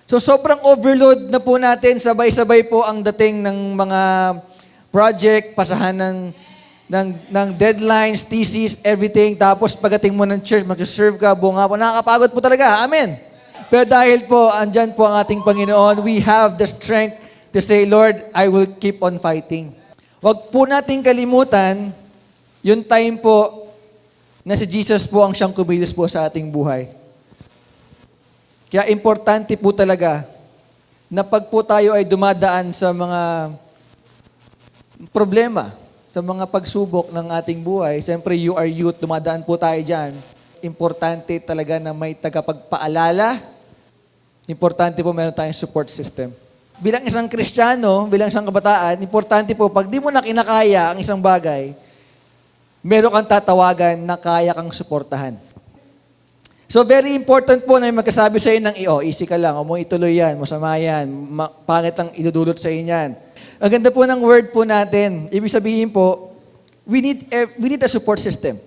So sobrang overload na po natin, sabay-sabay po ang dating ng mga project, pasahan ng deadlines, thesis, everything. Tapos pagdating mo ng church, mag-serve ka, buong hapon, nakakapagod po talaga. Amen. Pero dahil po, andyan po ang ating Panginoon, we have the strength to say, Lord, I will keep on fighting. Huwag po nating kalimutan, yung time po na si Jesus po ang siyang kumilos po sa ating buhay. Kaya importante po talaga na pag po tayo ay dumadaan sa mga problema, sa mga pagsubok ng ating buhay, siyempre you are youth, dumadaan po tayo dyan, importante talaga na may tagapagpaalala, importante po meron tayong support system. Bilang isang Kristiyano, bilang isang kabataan, importante po, pag di mo na kinakaya ang isang bagay, meron kang tatawagan na kaya kang suportahan. So very important po na yung magkasabi sa iyo ng, easy ka lang, mo ituloy yan, masama yan, pangit ang idudulot sa iyo yan. Ang ganda po ng word po natin. Ibig sabihin po, we need a support system.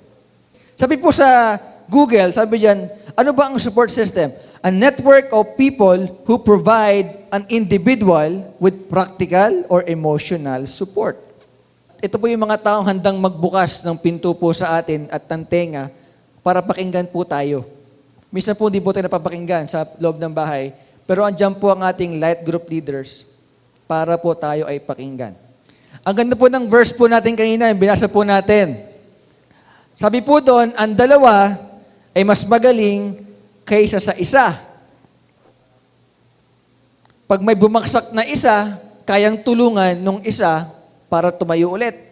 Sabi po sa Google, sabi diyan, ano ba ang support system? A network of people who provide an individual with practical or emotional support. Ito po yung mga taong handang magbukas ng pinto po sa atin at ng tenga para pakinggan po tayo. Minsan po, di po tayo napapakinggan sa loob ng bahay, pero andyan po ang ating light group leaders para po tayo ay pakinggan. Ang ganda po ng verse po natin kanina, binasa po natin. Sabi po doon, ang dalawa ay mas magaling kaysa sa isa. Pag may bumaksak na isa, kayang tulungan nung isa para tumayo ulit.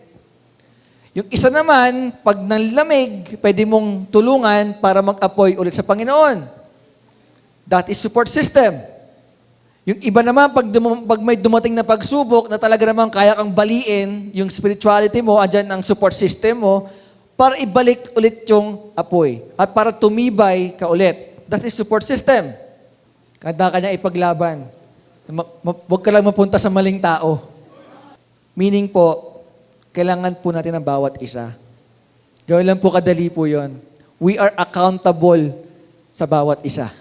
Yung isa naman, pag nanlamig, pwede mong tulungan para mag-apoy ulit sa Panginoon. That is support system. Yung iba naman, pag may dumating na pagsubok na talaga naman kaya kang baliin, yung spirituality mo, andyan ang support system mo, para ibalik ulit yung apoy. At para tumibay ka ulit. That is support system. Kanya ipaglaban. Huwag ka lang mapunta sa maling tao. Meaning po, kailangan po natin ng bawat isa. Gawin lang po kadali po yon. We are accountable sa bawat isa.